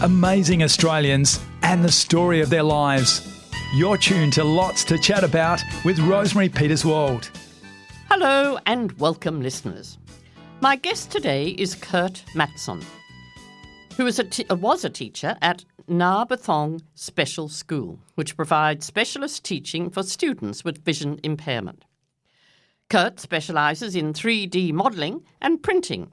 amazing Australians and the story of their lives. You're tuned to Lots to Chat About with Rosemary Peterswald. Hello and welcome, listeners. My guest today is Kurt Matson, who was a teacher at Nga Bathong Special School, which provides specialist teaching for students with vision impairment. Kurt specialises in 3D modelling and printing.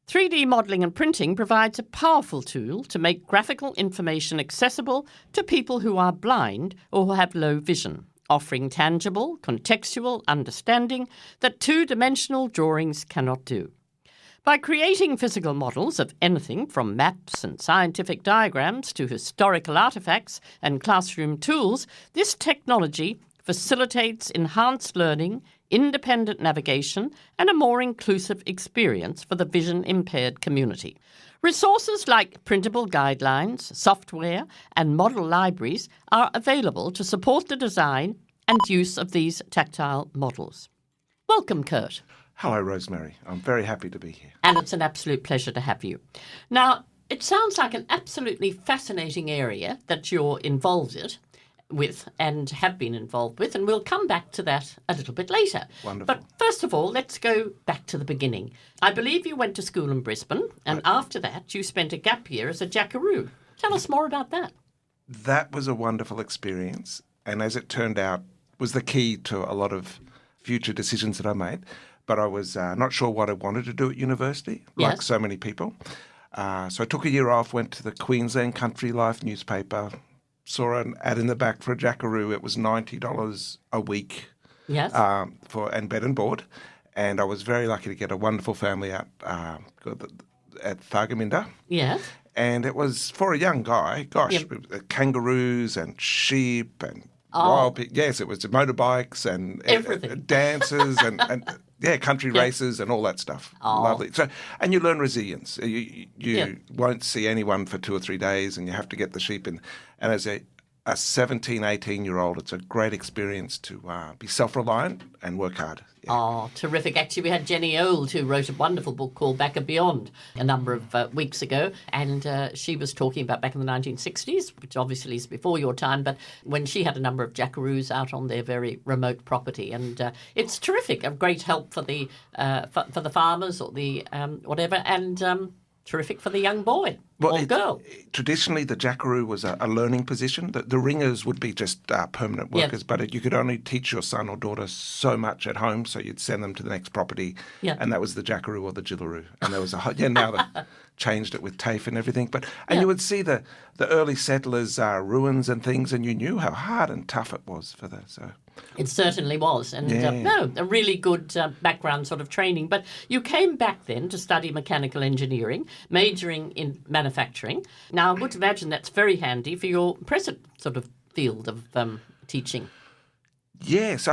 3D modelling and printing provides a powerful tool to make graphical information accessible to people who are blind or who have low vision, offering tangible, contextual understanding that two-dimensional drawings cannot do. By creating physical models of anything from maps and scientific diagrams to historical artefacts and classroom tools, this technology facilitates enhanced learning, independent navigation, and a more inclusive experience for the vision-impaired community. Resources like printable guidelines, software, and model libraries are available to support the design and use of these tactile models. Welcome, Kurt. Hello, Rosemary. I'm very happy to be here. And it's an absolute pleasure to have you. Now, it sounds like an absolutely fascinating area that you're involved with and have been involved with, and we'll come back to that a little bit later. Wonderful. But first of all, let's go back to the beginning. I believe you went to school in Brisbane, and after that you spent a gap year as a jackaroo. Tell us more about that. That was a wonderful experience, and as it turned out, was the key to a lot of future decisions that I made. But I was not sure what I wanted to do at university, like so many people. So I took a year off, went to the Queensland Country Life newspaper, saw an ad in the back for a jackaroo. It was $90 a week and bed and board. And I was very lucky to get a wonderful family out at Thargomindah. Yes. And it was, for a young guy, kangaroos and sheep and wild pigs. Yes, it was motorbikes and everything. Dances and country races and all that stuff. Lovely. So, and you learn resilience. You won't see anyone for 2 or 3 days, and you have to get the sheep in. And as a 17, 18-year-old, it's a great experience to be self-reliant and work hard. Yeah. Oh, terrific. Actually, we had Jenny Old, who wrote a wonderful book called Back and Beyond a number of weeks ago, and she was talking about back in the 1960s, which obviously is before your time, but when she had a number of jackaroos out on their very remote property. And it's terrific, a great help for the farmers or the whatever, and terrific for the young boy or girl. Traditionally, the jackaroo was a learning position. The ringers would be just permanent workers, but you could only teach your son or daughter so much at home, so you'd send them to the next property, and that was the jackaroo or the jillaroo. And there was now they've changed it with TAFE and everything. And you would see the early settlers' ruins and things, and you knew how hard and tough it was for that. So it certainly was, and a really good background sort of training. But you came back then to study mechanical engineering, majoring in manufacturing. Now, I would imagine that's very handy for your present sort of field of teaching. Yes,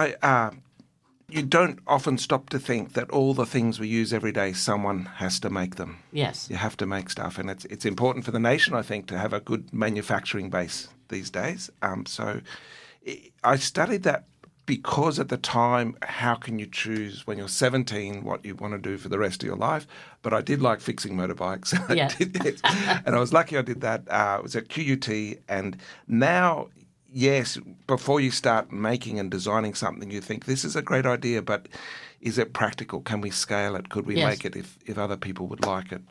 you don't often stop to think that all the things we use every day, someone has to make them. Yes. You have to make stuff, and it's important for the nation, I think, to have a good manufacturing base these days. So I studied that because at the time, how can you choose when you're 17 what you want to do for the rest of your life? But I did like fixing motorbikes. And I was lucky I did that. It was at QUT, and now, yes, before you start making and designing something, you think, this is a great idea, but is it practical? Can we scale it? Could we make it if other people would like it?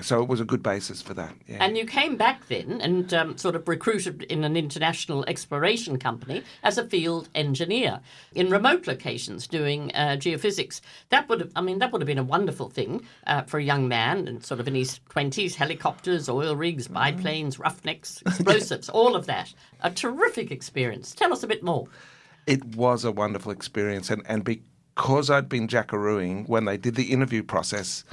So it was a good basis for that. Yeah. And you came back then and sort of recruited in an international exploration company as a field engineer in remote locations doing geophysics. That would have been a wonderful thing for a young man and sort of in his 20s, helicopters, oil rigs, biplanes, roughnecks, explosives, all of that. A terrific experience. Tell us a bit more. It was a wonderful experience. And because I'd been jackarooing, when they did the interview process,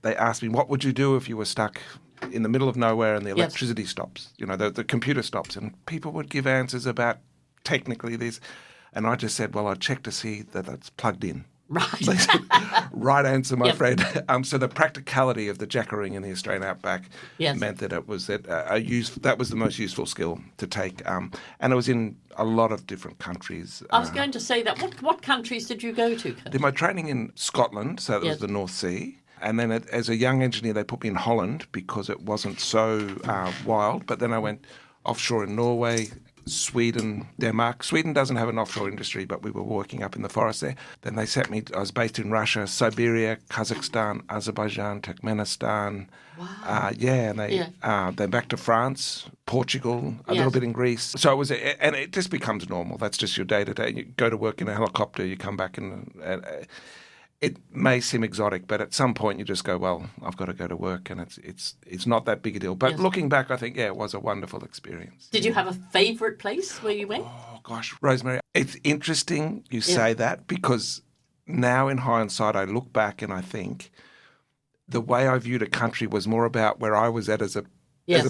they asked me, what would you do if you were stuck in the middle of nowhere and the electricity stops? You know, the computer stops. And people would give answers about technically this. And I just said, well, I'd check to see that that's plugged in. Right. Right answer, my friend. So the practicality of the jackarooing in the Australian outback meant that it was that was the most useful skill to take. And it was in a lot of different countries. I was going to say that. What countries did you go to? I did my training in Scotland, so that was the North Sea. And then as a young engineer, they put me in Holland because it wasn't so wild. But then I went offshore in Norway, Sweden, Denmark. Sweden doesn't have an offshore industry, but we were working up in the forest there. Then they sent me, I was based in Russia, Siberia, Kazakhstan, Azerbaijan, Turkmenistan. Wow. Then back to France, Portugal, a little bit in Greece. So and it just becomes normal. That's just your day-to-day. You go to work in a helicopter, you come back it may seem exotic, but at some point you just go, well, I've got to go to work, and it's not that big a deal. But looking back, I think, it was a wonderful experience. Did you have a favourite place where you went? Oh, gosh, Rosemary, it's interesting you say that, because now in hindsight I look back and I think the way I viewed a country was more about where I was at as a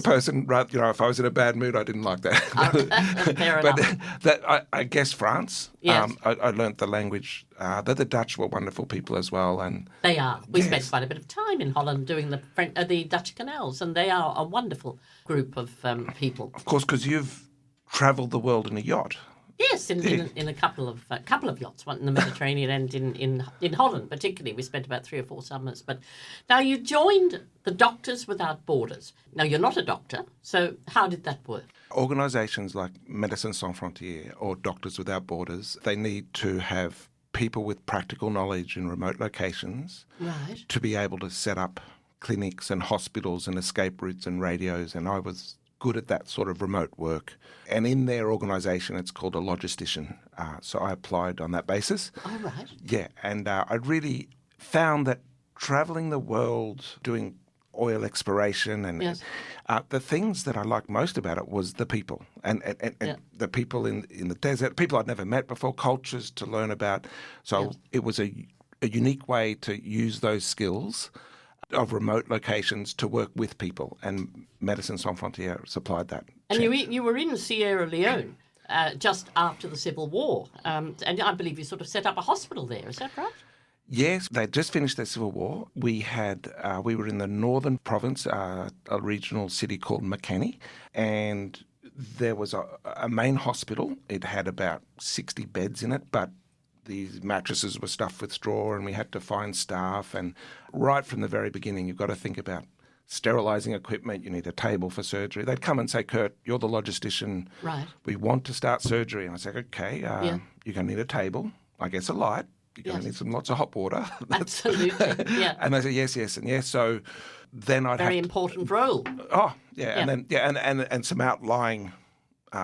person, right? If I was in a bad mood, I didn't like that. Fair enough. But I guess France. Yes. I learnt the language. The Dutch were wonderful people as well, and they are. We spent quite a bit of time in Holland doing the Dutch canals, and they are a wonderful group of people. Of course, because you've travelled the world in a yacht. Yes, in a couple of yachts, one in the Mediterranean and in Holland particularly. We spent about 3 or 4 summers. But now you joined the Doctors Without Borders. Now you're not a doctor, so how did that work? Organisations like Médecins Sans Frontières or Doctors Without Borders, they need to have people with practical knowledge in remote locations to be able to set up clinics and hospitals and escape routes and radios, and I was good at that sort of remote work. And in their organisation, it's called a logistician. So I applied on that basis. Oh, right. Yeah, and I really found that travelling the world, doing oil exploration, and the things that I liked most about it was the people. And the people in the desert, people I'd never met before, cultures to learn about. So it was a unique way to use those skills of remote locations to work with people, and Médecins Sans Frontières supplied that. And you were in Sierra Leone just after the Civil War, and I believe you sort of set up a hospital there, is that right? Yes, they'd just finished their Civil War. We were in the northern province, a regional city called Makeni, and there was a main hospital. It had about 60 beds in it, but these mattresses were stuffed with straw, and we had to find staff. And right from the very beginning, you've got to think about sterilising equipment. You need a table for surgery. They'd come and say, Kurt, you're the logistician. Right. We want to start surgery. And I said, okay, you're going to need a table, I guess a light. You're going to need lots of hot water. Absolutely, yeah. And they said, yes, and yes. So then I'd Very important role. Oh, yeah. And then, and some outlying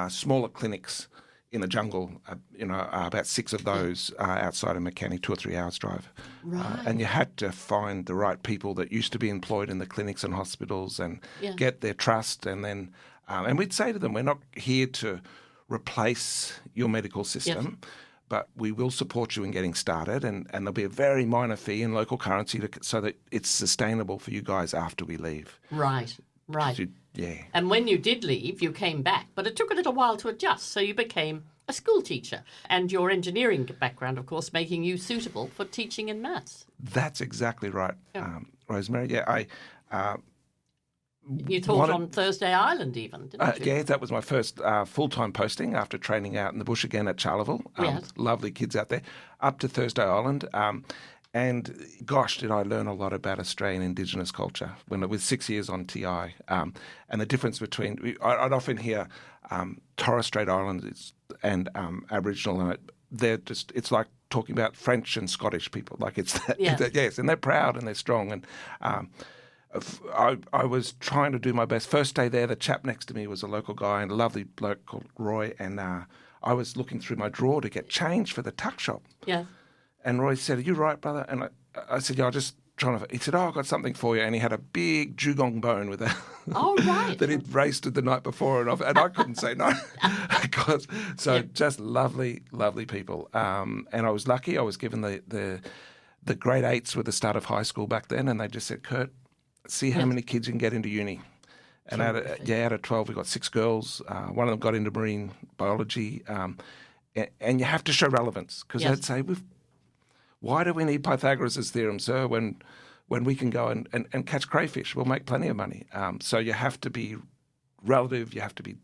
smaller clinics in the jungle, about 6 of those outside of Makeni, 2 or 3 hours drive. Right. And you had to find the right people that used to be employed in the clinics and hospitals and get their trust. And then, and we'd say to them, we're not here to replace your medical system, but we will support you in getting started. And there'll be a very minor fee in local currency so that it's sustainable for you guys after we leave. Right. Yeah. And when you did leave, you came back, but it took a little while to adjust. So you became a school teacher, and your engineering background, of course, making you suitable for teaching in maths. That's exactly right, Rosemary. Yeah, you taught on Thursday Island even, didn't you? Yeah, that was my first full-time posting after training out in the bush again at Charleville. Lovely kids out there. Up to Thursday Island. And gosh, did I learn a lot about Australian Indigenous culture when I was 6 years on TI. And the difference between, I'd often hear Torres Strait Islanders and Aboriginal, and it's like talking about French and Scottish people. Like it's that, yes, and they're proud and they're strong. And I was trying to do my best. First day there, the chap next to me was a local guy and a lovely bloke called Roy, and I was looking through my drawer to get change for the tuck shop. Yeah. And Roy said, "Are you right, brother?" And I said, "Yeah, I'm just trying to." He said, "Oh, I've got something for you." And he had a big dugong bone with that he'd roasted the night before, and I couldn't say no. Just lovely, lovely people. And I was lucky. I was given the grade 8s were the start of high school back then, and they just said, "Kurt, see how many kids you can get into uni." And out of 12, we got 6 girls. One of them got into marine biology. And you have to show relevance, because they'd say, "Why do we need Pythagoras' theorem, sir, when we can go and catch crayfish? We'll make plenty of money." So you have to be relative, you have to be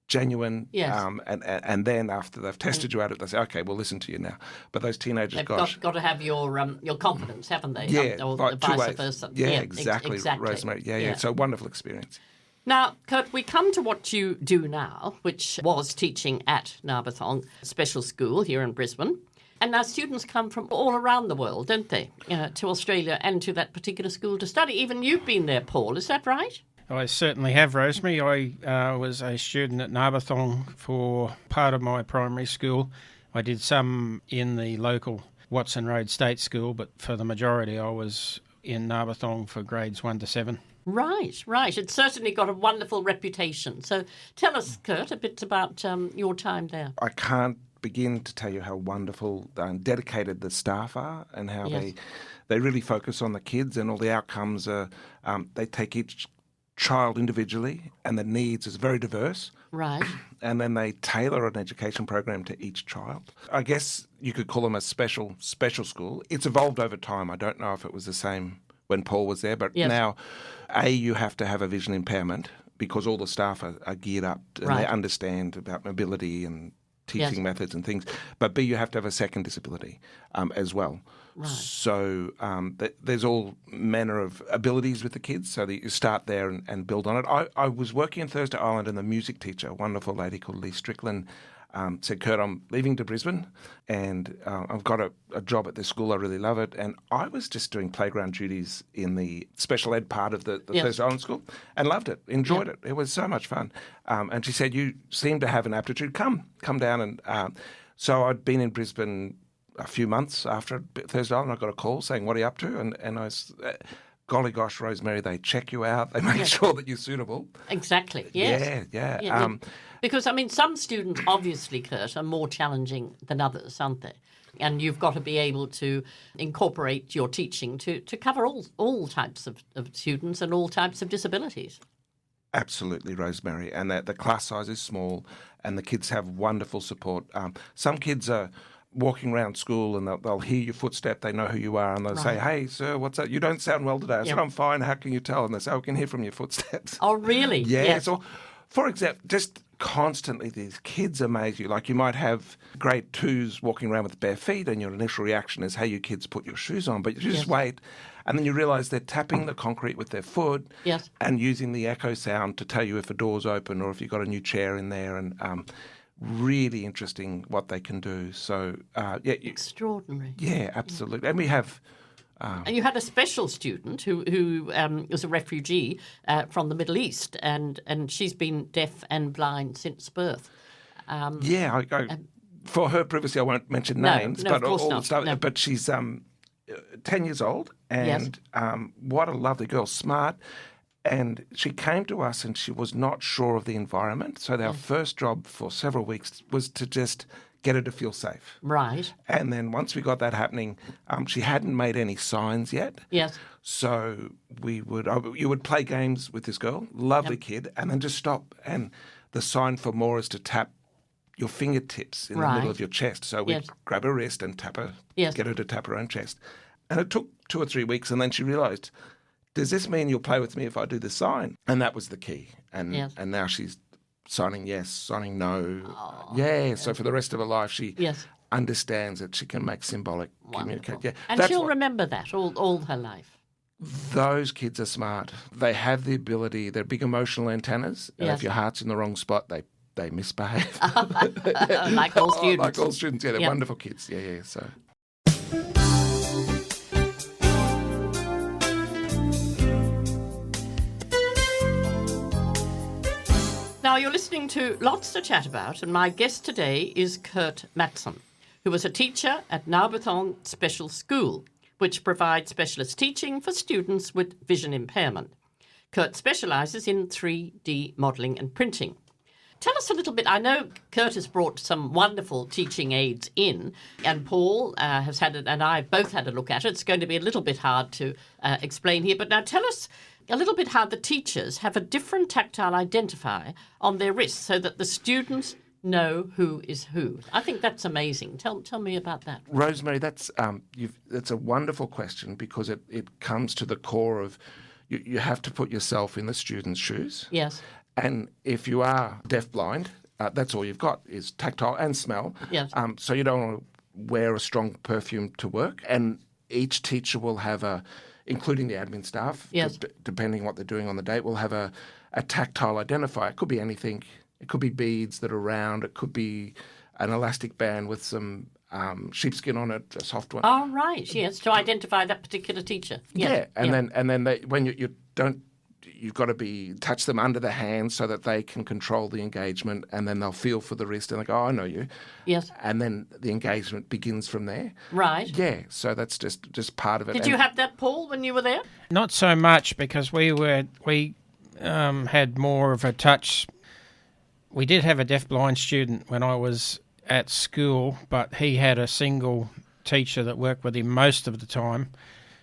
genuine. Yes. And then after they've tested you out, they say, okay, we'll listen to you now. But those teenagers, They've gosh. got to have your confidence, haven't they? Yeah, Or like vice 2 ways. versa. Yeah, Exactly. Rosemary. Yeah. It's a wonderful experience. Now, Kurt, we come to what you do now, which was teaching at Narberthong Special School here in Brisbane. And now students come from all around the world, don't they, to Australia and to that particular school to study. Even you've been there, Paul, is that right? I certainly have, Rosemary. I was a student at Narberthong for part of my primary school. I did some in the local Watson Road State School, but for the majority I was in Narberthong for grades 1 to 7. Right. It's certainly got a wonderful reputation. So tell us, Kurt, a bit about your time there. I can't begin to tell you how wonderful and dedicated the staff are and how they really focus on the kids, and all the outcomes are, they take each child individually, and the needs is very diverse. Right. And then they tailor an education program to each child. I guess you could call them a special school. It's evolved over time. I don't know if it was the same when Paul was there, but now, you have to have a vision impairment because all the staff are geared up and they understand about mobility and teaching methods and things. But B, you have to have a second disability as well. Right. So there's all manner of abilities with the kids, so that you start there and build on it. I was working in Thursday Island, and the music teacher, a wonderful lady called Lee Strickland, said, Kurt, I'm leaving to Brisbane, and I've got a job at this school. I really love it. And I was just doing playground duties in the special ed part of the Thursday Island school and loved it, enjoyed it. It was so much fun. And she said, you seem to have an aptitude. Come down. And so I'd been in Brisbane a few months after Thursday Island. I got a call saying, what are you up to? And I was... golly gosh, Rosemary, they check you out. They make sure that you're suitable. Exactly, yes. Yeah. Because, some students, obviously, Kurt, are more challenging than others, aren't they? And you've got to be able to incorporate your teaching to cover all types of students and all types of disabilities. Absolutely, Rosemary. And the class size is small, and the kids have wonderful support. Some kids are walking around school and they'll hear your footstep, they know who you are, and they'll say, hey, sir, what's that? You don't sound well today. I said, I'm fine. How can you tell? And they say, I can hear from your footsteps. Oh, really? Yeah. So, for example, just constantly these kids amaze you. Like you might have grade 2s walking around with bare feet, and your initial reaction is, hey, you kids put your shoes on. But you just wait, and then you realise they're tapping the concrete with their foot and using the echo sound to tell you if a door's open or if you've got a new chair in there. And really interesting what they can do. So, extraordinary. Yeah, absolutely. And we have... and you had a special student who was a refugee from the Middle East, and she's been deaf and blind since birth. For her privacy, I won't mention names, but of course all not. the stuff. No. But she's 10 years old, and what a lovely girl, smart. And she came to us and she was not sure of the environment. So our first job for several weeks was to just get her to feel safe. Right. And then once we got that happening, she hadn't made any signs yet. Yes. So you would play games with this girl, lovely kid, and then just stop. And the sign for more is to tap your fingertips in the middle of your chest. So we'd grab her wrist and tap her, get her to tap her own chest. And it took 2 or 3 weeks, and then she realised, does this mean you'll play with me if I do the sign? And that was the key. And now she's signing yes, signing no. Oh, so for the rest of her life, she understands that she can make symbolic communication. Yeah. And she'll remember that all her life. Those kids are smart. They have the ability, they're big emotional antennas. And if your heart's in the wrong spot, they misbehave. Like all students. Like all students, they're wonderful kids. So... Now, you're listening to Lots to Chat About, and my guest today is Kurt Matson, who was a teacher at Narberthong Special School, which provides specialist teaching for students with vision impairment. Kurt specialises in 3D modelling and printing. Tell us a little bit. I know Kurt has brought some wonderful teaching aids in, and Paul has had it, and I both had a look at it. It's going to be a little bit hard to explain here, but now tell us a little bit how the teachers have a different tactile identifier on their wrists so that the students know who is who. I think that's amazing. Tell me about that. Rosemary, that's a wonderful question, because it comes to the core of you have to put yourself in the student's shoes. Yes. And if you are deafblind, that's all you've got is tactile and smell. Yes. So you don't want to wear a strong perfume to work. And each teacher will have including the admin staff, yes. Depending what they're doing on the day, will have a tactile identifier. It could be anything. It could be beads that are round. It could be an elastic band with some sheepskin on it, a soft one. Oh, right, yes, to identify that particular teacher. Yes. Yeah, and then they, when you don't, you've got to touch them under the hand so that they can control the engagement, and then they'll feel for the wrist and they go, oh, I know you. Yes. And then the engagement begins from there. Right. Yeah, so that's just part of it. Did you have that, Paul, when you were there? Not so much, because we had more of a touch. We did have a deafblind student when I was at school, but he had a single teacher that worked with him most of the time.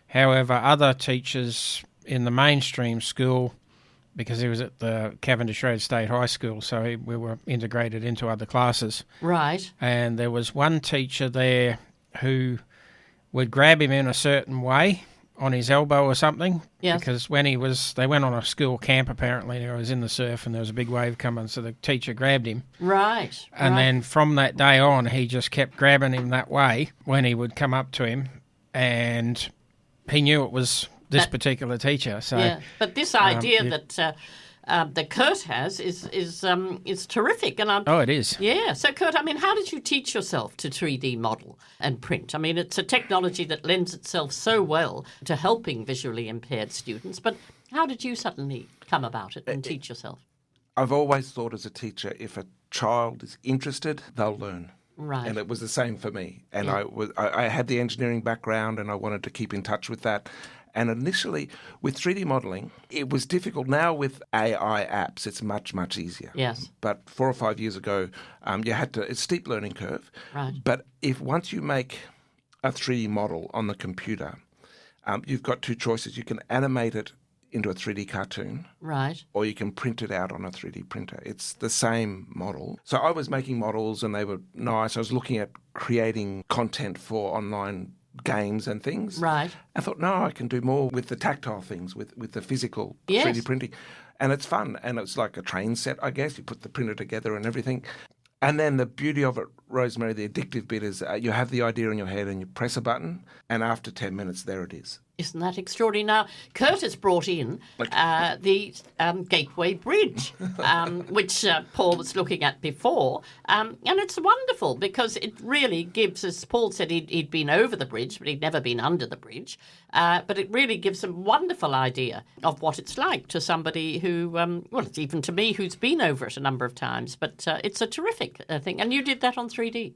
However, other teachers in the mainstream school, because he was at the Cavendish Road State High School, so we were integrated into other classes. Right. And there was one teacher there who would grab him in a certain way on his elbow or something. Yes. Because when they went on a school camp apparently, and he was in the surf and there was a big wave coming, so the teacher grabbed him. Right. And then from that day on, he just kept grabbing him that way when he would come up to him, and he knew it was this particular teacher. So, yeah, but this idea that Kurt has is terrific, and it is. Yeah. So, Kurt, I mean, how did you teach yourself to 3D model and print? I mean, it's a technology that lends itself so well to helping visually impaired students. But how did you suddenly come about it and teach yourself? I've always thought as a teacher, if a child is interested, they'll learn. Right. And it was the same for me. And Yeah. I had the engineering background, and I wanted to keep in touch with that. And initially, with 3D modelling, it was difficult. Now with AI apps, it's much, much easier. Yes. But 4 or 5 years ago, you had to. It's a steep learning curve. Right. But once you make a 3D model on the computer, you've got two choices. You can animate it into a 3D cartoon. Right. Or you can print it out on a 3D printer. It's the same model. So I was making models and they were nice. I was looking at creating content for online games and things. Right. I thought, no, I can do more with the tactile things, with the physical Yes. 3D printing. And it's fun. And it's like a train set, I guess. You put the printer together and everything. And then the beauty of it, Rosemary, the addictive bit is you have the idea in your head and you press a button, and after 10 minutes, there it is. Isn't that extraordinary? Now, Kurt has brought in the Gateway Bridge, which Paul was looking at before. And it's wonderful because it really gives, as Paul said, he'd been over the bridge, but he'd never been under the bridge. But it really gives a wonderful idea of what it's like to somebody who, well, it's even to me who's been over it a number of times. But it's a terrific thing. And you did that on 3D.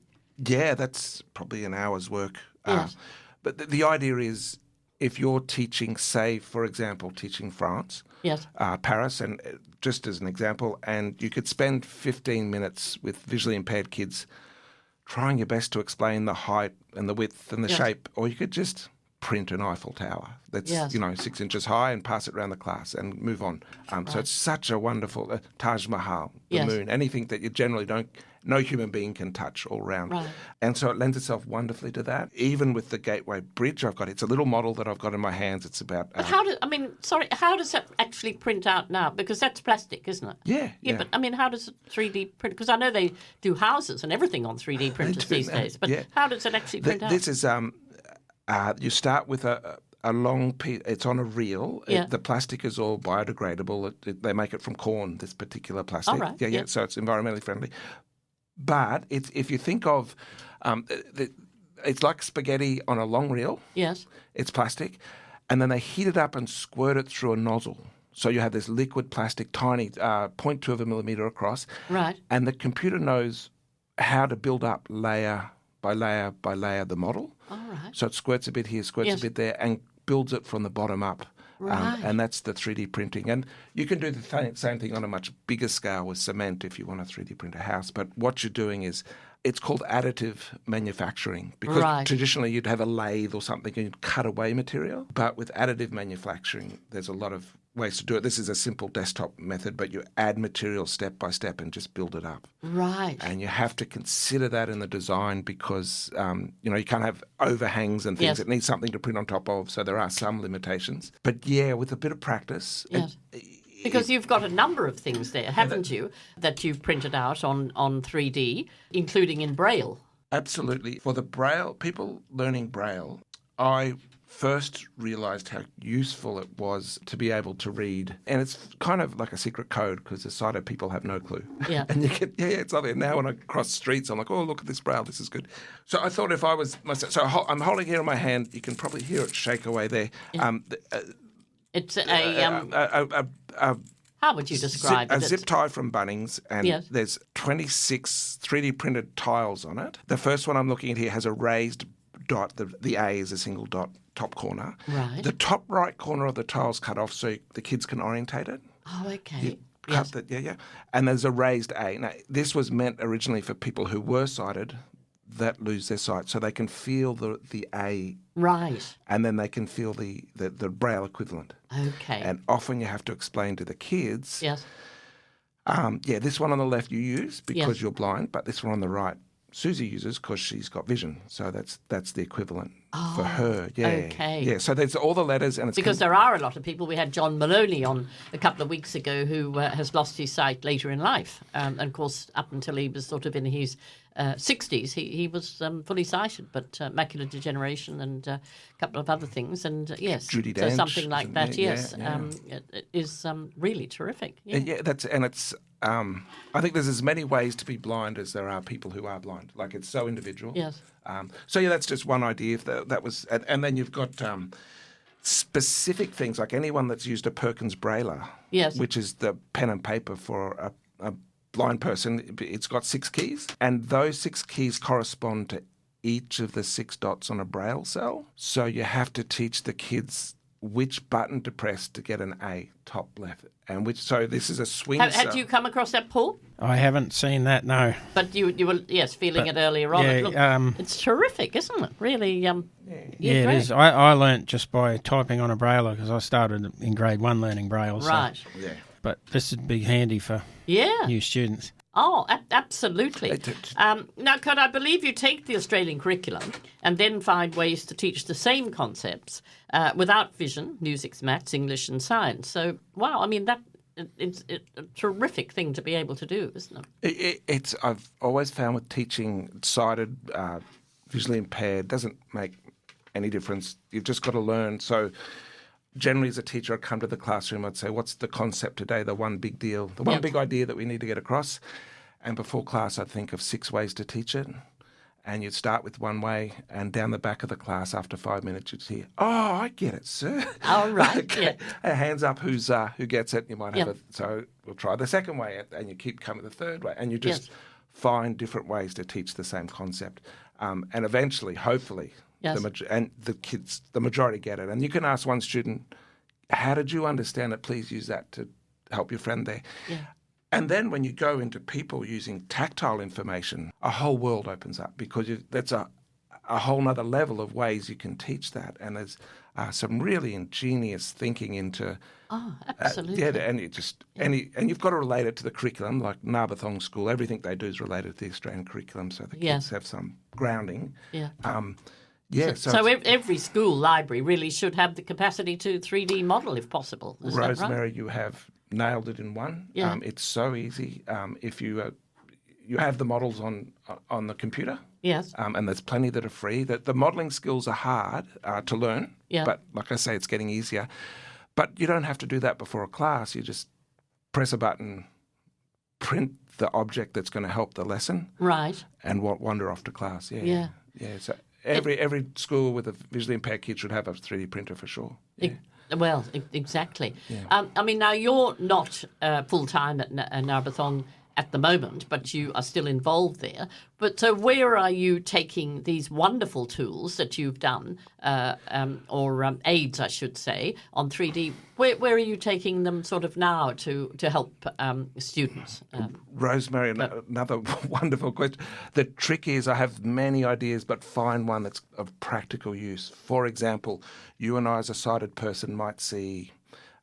Yeah, that's probably an hour's work. Yes. But the idea is, if you're teaching, say, for example, teaching France, Yes. Paris, and just as an example, and you could spend 15 minutes with visually impaired kids trying your best to explain the height and the width and the Yes. shape, or you could just print an Eiffel Tower that's, Yes. 6 inches high and pass it around the class and move on. So it's such a wonderful Taj Mahal, the Yes. moon, anything that you generally no human being can touch all round. Right. And so it lends itself wonderfully to that. Even with the Gateway Bridge I've got, it's a little model that I've got in my hands. It's about... But how does that actually print out now? Because that's plastic, isn't it? Yeah. But I mean, how does it 3D print? Because I know they do houses and everything on 3D printers do these now, days. But yeah. how does it actually print out? This is... you start with a long piece. It's on a reel. Yeah. The plastic is all biodegradable. They make it from corn, this particular plastic. Oh, right. Yeah. Yeah. So it's environmentally friendly. But if you think of... it's like spaghetti on a long reel. Yes. It's plastic. And then they heat it up and squirt it through a nozzle. So you have this liquid plastic, tiny, 0.2 of a millimetre across. Right. And the computer knows how to build up layer by layer by layer the model. All right. So it squirts a bit here, squirts Yes. a bit there, and builds it from the bottom up. Right. And that's the 3D printing. And you can do the same thing on a much bigger scale with cement if you want to 3D print a house. But what you're doing is, it's called additive manufacturing, because Right. traditionally you'd have a lathe or something and you'd cut away material. But with additive manufacturing, there's a lot of ways to do it. This is a simple desktop method, but you add material step by step and just build it up. Right. And you have to consider that in the design because, you can't have overhangs and things. Yes. It needs something to print on top of, so there are some limitations. But, yeah, with a bit of practice, Yes. Because you've got a number of things there, haven't you, that you've printed out on 3D, including in Braille. Absolutely. For the Braille, people learning Braille, I first realised how useful it was to be able to read. And it's kind of like a secret code because the sighted people have no clue. Yeah. And you get, it's not there. Now when I cross streets, I'm like, oh, look at this Braille, this is good. So I thought if I was myself, so I'm holding here in my hand, you can probably hear it shake away there. Yeah. It's how would you describe it? A zip tie from Bunnings, and Yes. there's 26 3D printed tiles on it. The first one I'm looking at here has a raised dot. The A is a single dot, top corner. Right. The top right corner of the tile's cut off so the kids can orientate it. Oh, okay. You Yes. cut yeah. And there's a raised A. Now, this was meant originally for people who were sighted that lose their sight, so they can feel the A, Right. and then they can feel the Braille equivalent. Okay. And often you have to explain to the kids, Yes. this one on the left you use because Yes. you're blind, but this one on the right Susie uses because she's got vision. So that's the equivalent for her. Yeah. okay. Yeah. So there's all the letters, and it's Because there are a lot of people. We had John Maloney on a couple of weeks ago who has lost his sight later in life. And of course, up until he was sort of in his 60s, he was fully sighted, but macular degeneration and a couple of other things. And yes, Judi so Dench, something like that, isn't it? yes, Yeah. it is really terrific. Yeah. Yeah, it's. I think there's as many ways to be blind as there are people who are blind. Like it's so individual. Yes. That's just one idea. If that was, and then you've got specific things like anyone that's used a Perkins Brailler, Yes. which is the pen and paper for a blind person. It's got 6 keys, and those 6 keys correspond to each of the 6 dots on a Braille cell. So you have to teach the kids which button to press to get an A, top left, and so this is a swing cell. Had you come across that, Paul? I haven't seen that, no. But you were, yes, feeling it earlier on. yeah, Look, it's terrific, isn't it? Really, Yeah, it great. is. I learnt just by typing on a brailler because I started in grade 1 learning Braille. Right. So, Yeah. but this would be handy for Yeah. new students. Oh, absolutely. Now, Kurt, I believe you take the Australian curriculum and then find ways to teach the same concepts without vision, music, maths, English and science. So, wow, I mean, it's a terrific thing to be able to do, isn't it? I've always found with teaching sighted, visually impaired, doesn't make any difference. You've just got to learn. So generally as a teacher, I'd come to the classroom, I'd say, what's the concept today, the one big deal, the one big idea that we need to get across? And before class, I'd think of 6 ways to teach it. And you'd start with one way, and down the back of the class, after 5 minutes, you'd hear, oh, I get it, sir. Oh, right, Okay. yeah. Hands up who gets it. You might have so we'll try the second way, and you keep coming the third way. And you just find different ways to teach the same concept. And eventually, hopefully, Yes. the majority get it. And you can ask one student, how did you understand it? Please use that to help your friend there. Yeah. And then when you go into people using tactile information, a whole world opens up because that's a whole nother level of ways you can teach that. And there's some really ingenious thinking into... Oh, absolutely. And you've got to relate it to the curriculum, like Narbathong School. Everything they do is related to the Australian curriculum, so the kids have some grounding. Yeah. So every school library really should have the capacity to 3D model if possible. Is that right? Rosemary, you have nailed it in one. Yeah. It's so easy. If you have the models on the computer. Yes. And there's plenty that are free. The modelling skills are hard to learn. Yeah. But like I say, it's getting easier. But you don't have to do that before a class. You just press a button, print the object that's going to help the lesson. Right. And wander off to class. Yeah. Yeah. So every school with a visually impaired kid should have a 3D printer for sure. Yeah. Well, exactly. Yeah. I mean, now you're not full-time at Narbathong at the moment, but you are still involved there. But so where are you taking these wonderful tools that you've done, or aids, I should say, on 3D? Where are you taking them sort of now to help students? Rosemary, another wonderful question. The trick is I have many ideas, but find one that's of practical use. For example, you and I as a sighted person might see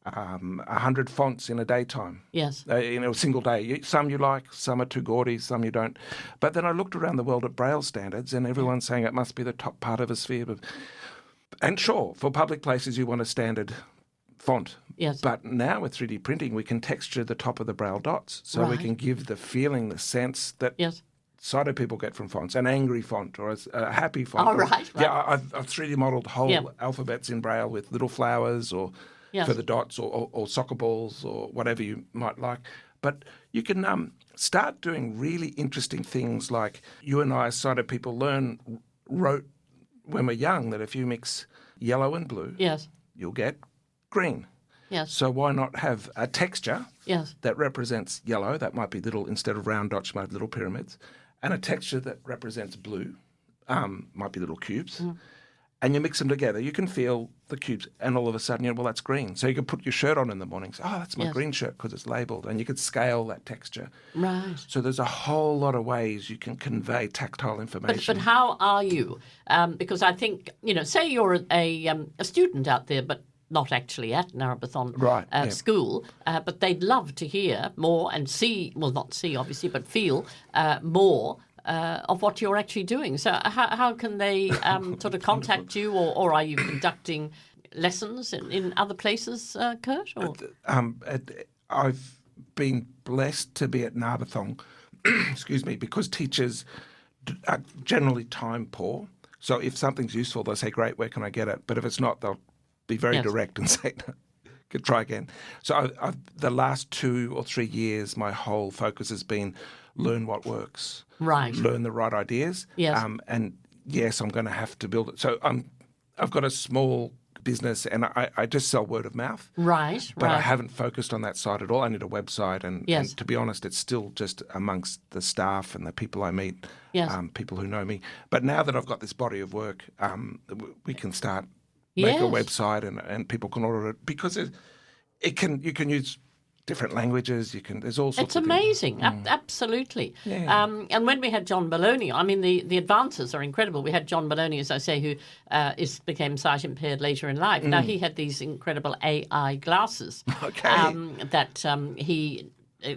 100 fonts in a daytime. Yes. In a single day. Some you like, some are too gaudy, some you don't. But then I looked around the world at Braille standards and everyone's saying it must be the top part of a sphere. And sure, for public places you want a standard font. Yes. But now with 3D printing, we can texture the top of the braille dots. So we Right. can give the feeling, the sense that Yes. sighted people get from fonts, an angry font or a happy font. Oh, right. Yeah, I've 3D modelled whole Yeah. alphabets in braille with little flowers or Yes. for the dots or soccer balls or whatever you might like. But you can start doing really interesting things like you and I, sighted people, wrote when we're young that if you mix yellow and blue, Yes. you'll get green. Yes. So why not have a texture Yes. that represents yellow, that might be little, instead of round dots, you might have little pyramids, and a texture that represents blue, might be little cubes, and you mix them together, you can feel the cubes, and all of a sudden, well, that's green. So you can put your shirt on in the morning, say, oh, that's my Yes. green shirt because it's labelled, and you could scale that texture. Right. So there's a whole lot of ways you can convey tactile information. But how are you? Because I think, say you're a student out there, but not actually at Narrabithon Right, yeah. School, but they'd love to hear more and see, well, not see, obviously, but feel more of what you're actually doing. So how can they sort of contact you, or are you conducting lessons in other places, Kurt? Or? I've been blessed to be at Narrabithon, excuse me, because teachers are generally time poor. So if something's useful, they'll say, great, where can I get it? But if it's not, they'll be very Yes. direct and say, no, could try again. So the last 2 or 3 years, my whole focus has been learn what works. Right. Learn the right ideas. Yes. And yes, I'm going to have to build it. So I've got a small business and I just sell word of mouth. Right, But I right. haven't focused on that side at all. I need a website. Yes. And to be honest, it's still just amongst the staff and the people I meet, Yes. people who know me. But now that I've got this body of work, we can start make a Yes. website and people can order it because you can use different languages. There's all sorts It's of amazing, absolutely. Yeah. And when we had John Maloney, I mean, the advances are incredible. We had John Maloney, as I say, who became sight impaired later in life. Now, he had these incredible AI glasses that he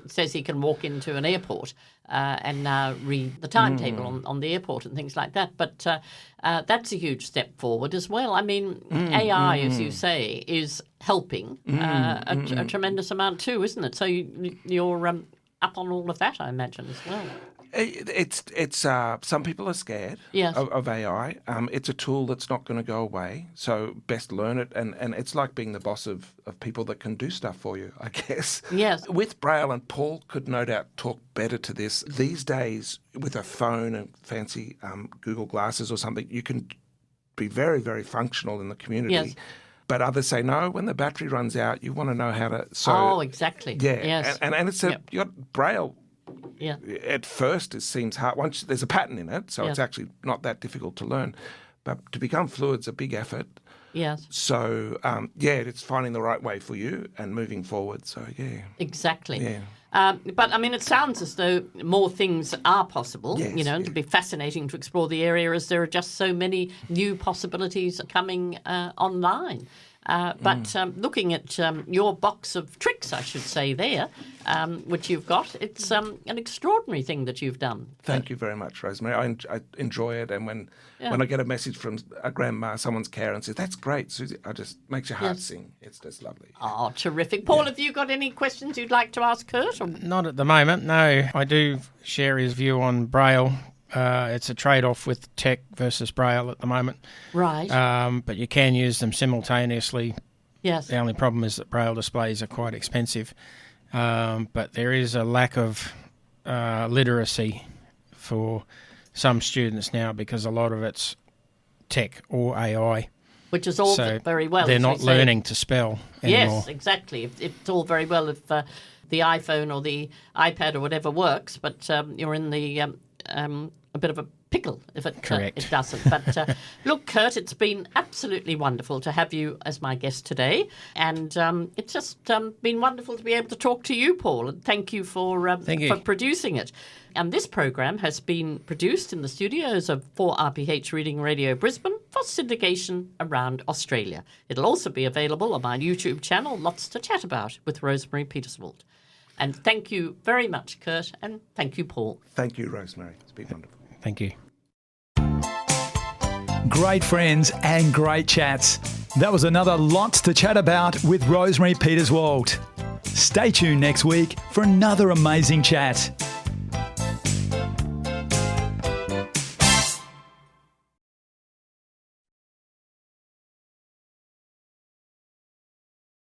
says he can walk into an airport and now read the timetable on the airport and things like that. But that's a huge step forward as well. I mean, AI, as you say, is helping a tremendous amount too, isn't it? So you're up on all of that, I imagine, as well. It's some people are scared Yes. of AI. It's a tool that's not going to go away, so best learn it. And it's like being the boss of people that can do stuff for you, I guess. Yes. With Braille, and Paul could no doubt talk better to this, these days with a phone and fancy Google glasses or something, you can be very, very functional in the community. Yes. But others say, no, when the battery runs out, you want to know how to... Oh, exactly. Yeah, Yes. and it's Yep. you got Braille. Yeah. At first, it seems hard. Once there's a pattern in it, so Yeah. it's actually not that difficult to learn. But to become fluid's a big effort. Yes. So it's finding the right way for you and moving forward. So yeah, Exactly. Yeah. But I mean, it sounds as though more things are possible. Yes, and it'd be fascinating to explore the area as there are just so many new possibilities coming online. But looking at your box of tricks, I should say there, which you've got, it's an extraordinary thing that you've done. Thank you very much, Rosemary. I enjoy it, and when I get a message from a grandma, someone's care, and says, "That's great, Susie," I just makes your heart sing. It's just lovely. Oh, terrific. Paul, have you got any questions you'd like to ask Kurt? Or? Not at the moment, no. I do share his view on Braille. It's a trade-off with tech versus Braille at the moment. Right. But you can use them simultaneously. Yes. The only problem is that Braille displays are quite expensive. But there is a lack of literacy for some students now because a lot of it's tech or AI. Which is all So very well. they're as not we say. learning to spell anymore. Yes, exactly. It's all very well if the iPhone or the iPad or whatever works, but you're in the a bit of a pickle if it doesn't. But look, Kurt, it's been absolutely wonderful to have you as my guest today, and it's just been wonderful to be able to talk to you, Paul. And thank you for producing it. And this program has been produced in the studios of 4RPH Reading Radio Brisbane for syndication around Australia. It'll also be available on my YouTube channel, Lots to Chat About, with Rosemary Peterswald. And thank you very much, Kurt, and thank you, Paul. Thank you, Rosemary. It's been wonderful. Thank you. great friends and great chats. That was another Lots to Chat About with Rosemary Peterswald. Stay tuned next week for another amazing chat.